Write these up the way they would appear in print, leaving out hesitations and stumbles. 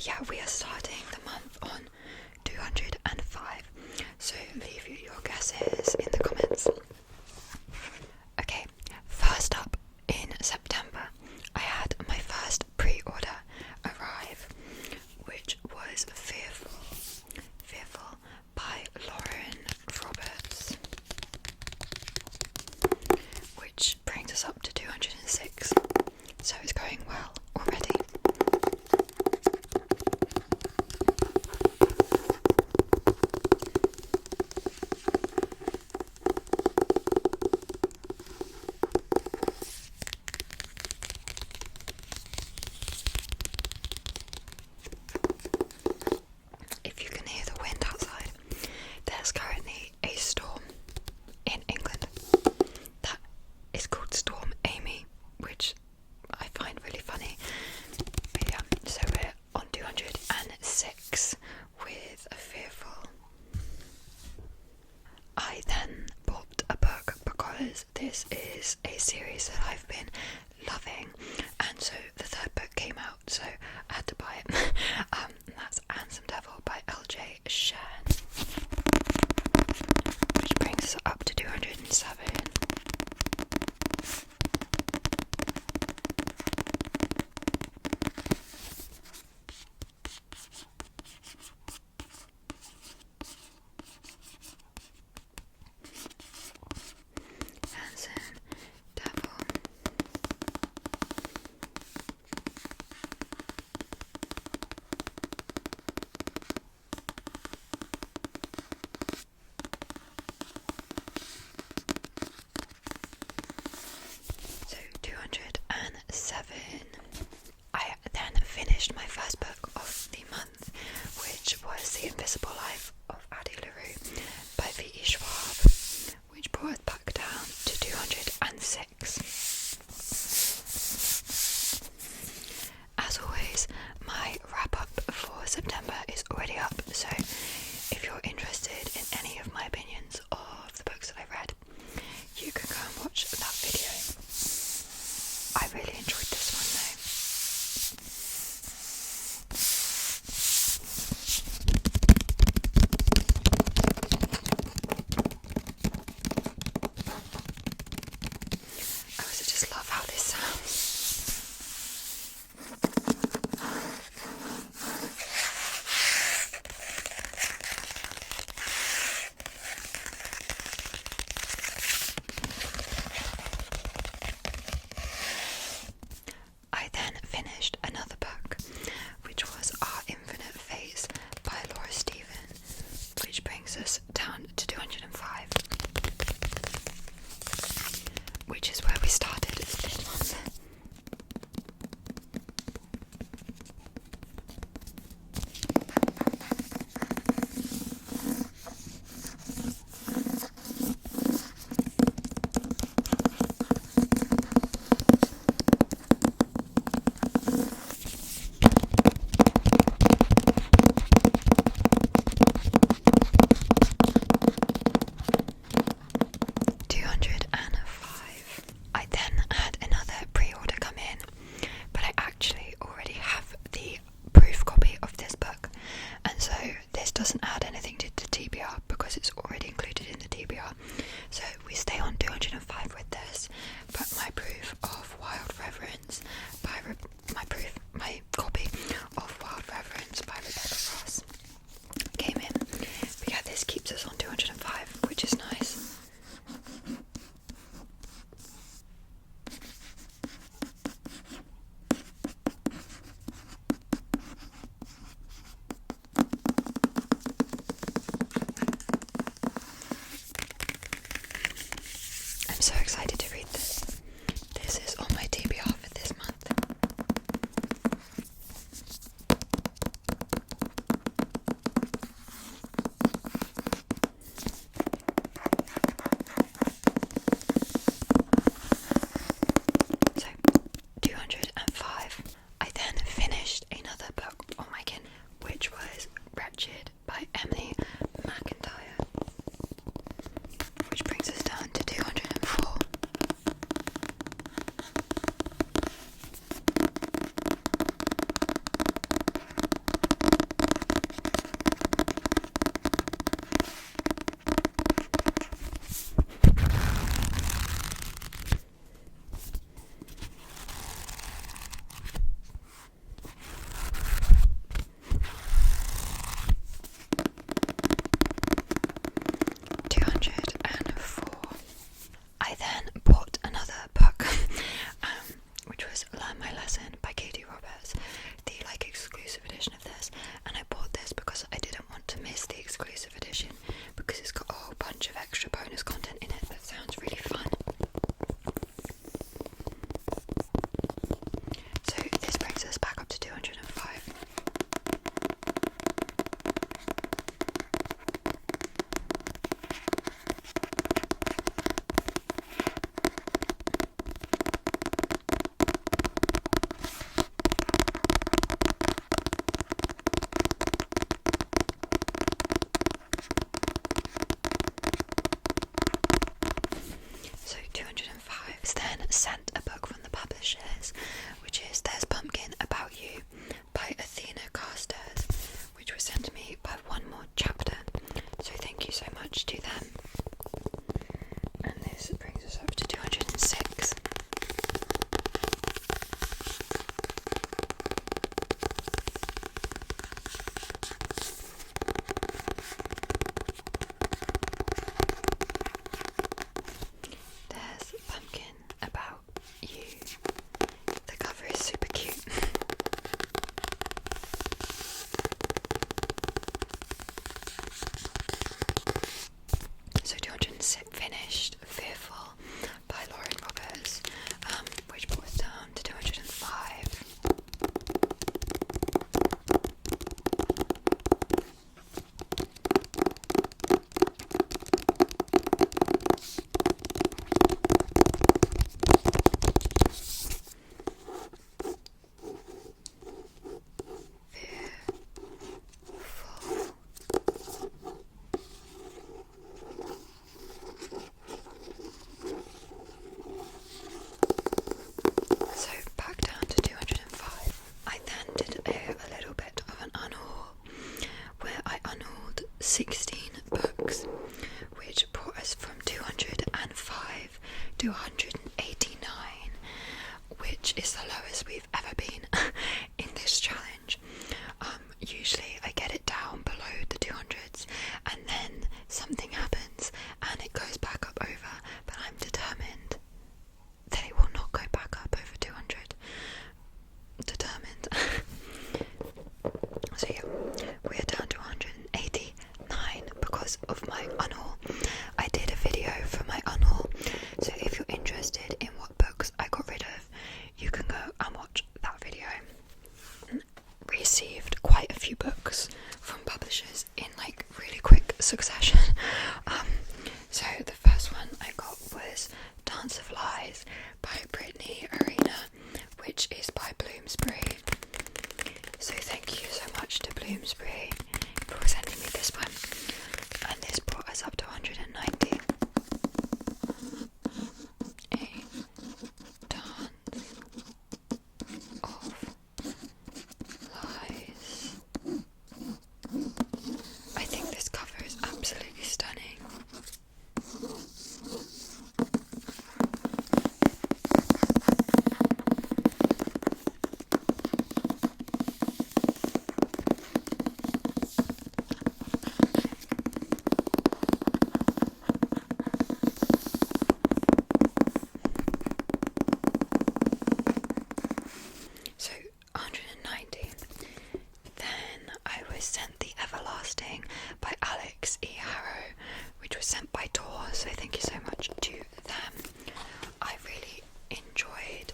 yeah, we are starting the month on 205. So leave your guesses in the comments. Okay, first up in September, I had my first pre-order arrive, which was Fearful by Lauren Roberts, which brings us up to 206. So it's going well already. If you can hear the wind outside, there's currently a storm in England that is called Storm Amy, which I find really funny. But yeah, so we're on 206 with a Fearful. I then bought a book because this is a series that I've been loving, and so the third book came out, so I had to buy it. And that's Handsome Devil by LJ Shen, which brings us up to 207. Handsome Devil. publishers, which is There's Pumpkin About You by Athena Carstairs, which was sent to me by One More Chapter. So thank you so much to them. And this brings us up to 206. There's Pumpkin About You. The cover is super cute. So 206 finished Fearful by Lauren Roberts, which brought us down to 205. So back down to 205. I then did a little bit of an unhaul where I unhauled 16 books, which brought us from 205 to 189, which is the lowest we've ever been in this challenge. Usually I get it down below the 200s and then something happens and it goes back up over, but I'm determined that it will not go back up over 200. Determined. So yeah, we're down to 189 because of my unhaul. I did a video for my unhaul, so if you're interested in what books I got rid of, you can go and watch that video. Received quite a few books from publishers in like really quick succession. So the first one I got was Dance of Lies by Brittany Arena, which is by Bloomsbury. So thank you so much to Bloomsbury for sending me this one. And this brought us up to 190. A Dance of Lies. I think this cover is absolutely stunning. So 190. Then I was sent The Everlasting by Alex E. Harrow, which was sent by Tor, so thank you so much to them. I really enjoyed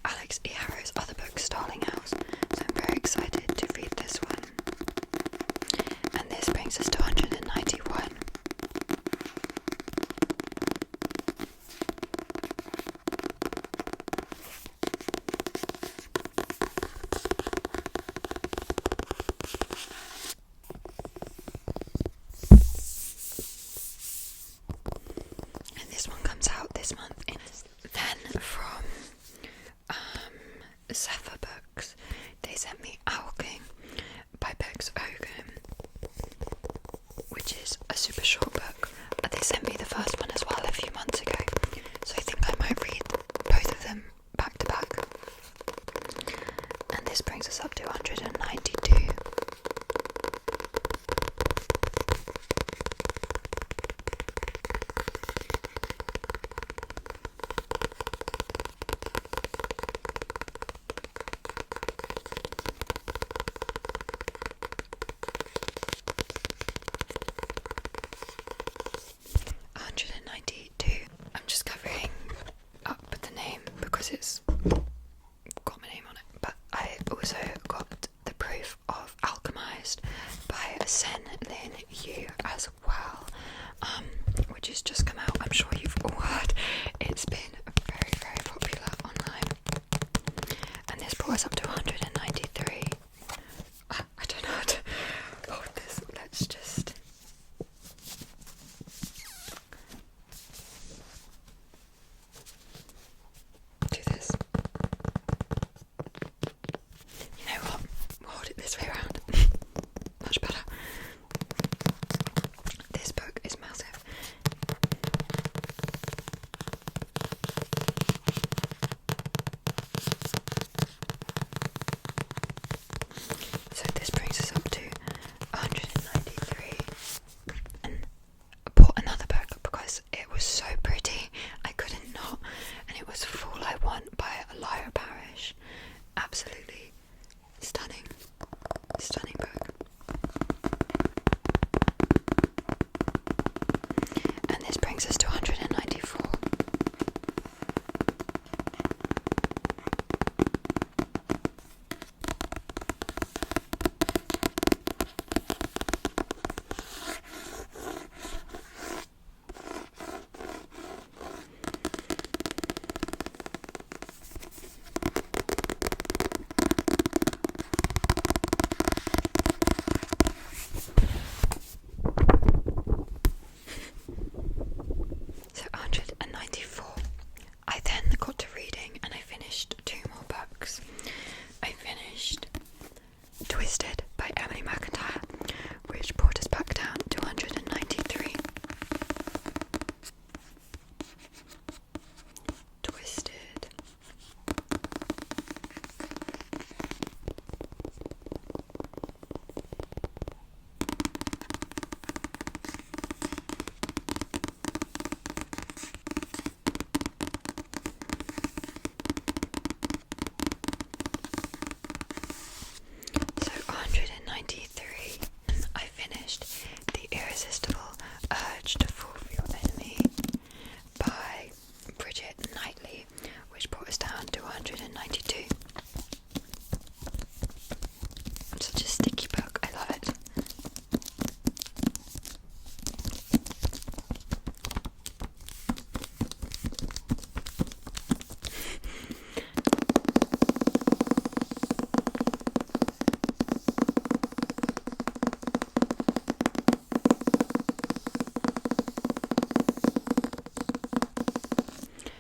Alex E. Harrow's other book, Starling House, so I'm very excited to read this one. And this brings us to 191. And this one comes out this month. Then from Zephyr Books, they sent me Owl King by Bex Ogun, which is a super short book. They sent me the first one as well a few months ago, so I think I might read both of them back to back. And this brings us up to 192. which brought us back down to 193. Twisted. So 193, I finished The Irresistible Urge to Fulfill Your Enemy by Bridget Knightley, which brought us down to 192. It's such a sticky book, I love it.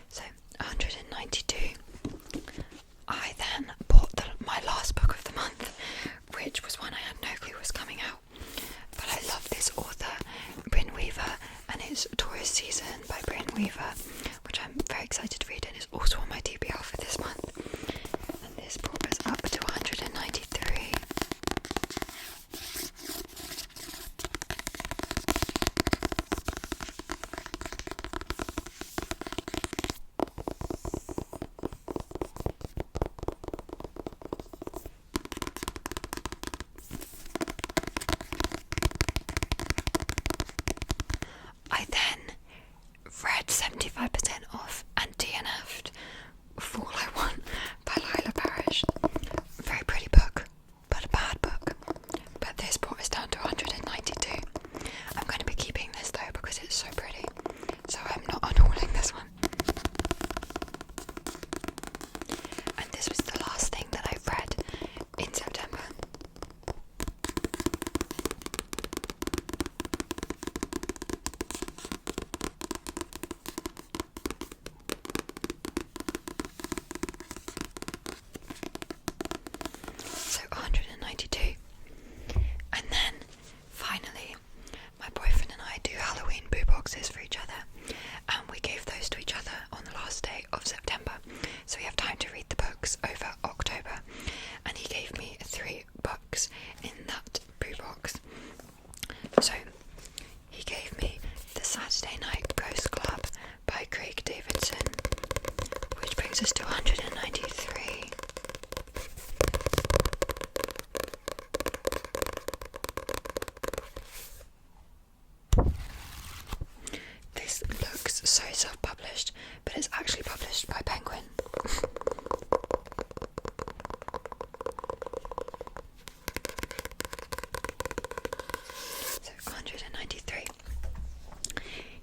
So 192. I then bought my last book of the month, which was one I had no clue was coming out. But I love this author, Bryn Weaver, and it's Taurus Season by Bryn Weaver, which I'm very excited to read, and is also on my TBR for this month. And this brought us up to 193. I then read 75% off and DNF'd Fall I Want by Lila Parrish. Very pretty book, but a bad book. But this brought us down to 192. I'm going to be keeping this though because it's so pretty, so I'm not unhauling this one. And this was the last thing that I read in September. So 192. And then finally my boyfriend and I do Halloween boo boxes for each other, and we gave those to each other on the last day of September, so we have time to read the books over October. And he gave me 3 books in that boo box. So he gave me The Saturday Night Ghost Club by Craig Davidson, which brings us to 193. This looks so self-published, but it's actually published by Penguin. So 193.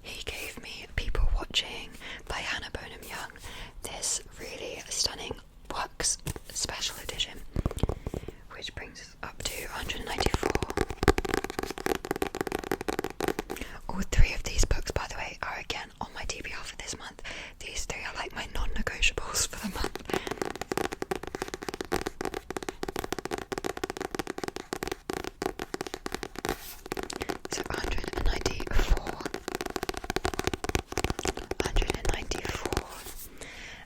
He gave me People Watching by Hannah Bonham Young, this really stunning Works special edition, which brings us up to 194. All 3 of these books, by the way, are again on my TBR for this month. These 3 are like my non-negotiables for the month. So 194. 194.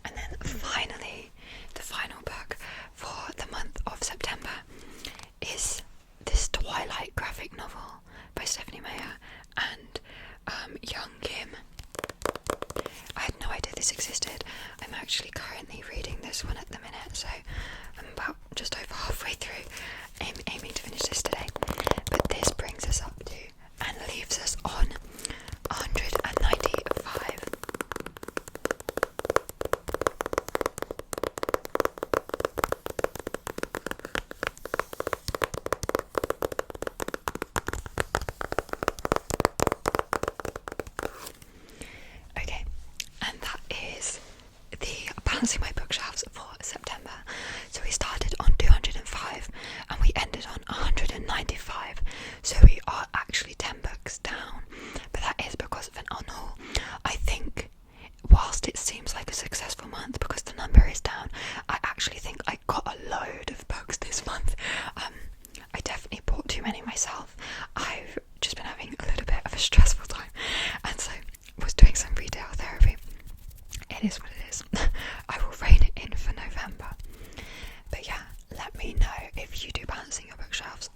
And then finally, the final book for the month of September is this Twilight graphic novel by Stephanie Meyer and Young Kim. I had no idea this existed. I'm actually currently reading this one at the minute, so I'm about just over halfway through, aiming to finish this today. But this brings us up to and leaves us on 195. Okay, and that is the Balancing My Bookshelves for September. So we started on 205 and we ended on 195. So we are actually 10 books down, but that is because of an unhaul. I think whilst it seems like a successful month because the number is down, I actually think I got a load of books this month. I definitely bought too many myself. I it is what it is. I will rein it in for November. But yeah, let me know if you do balancing your bookshelves.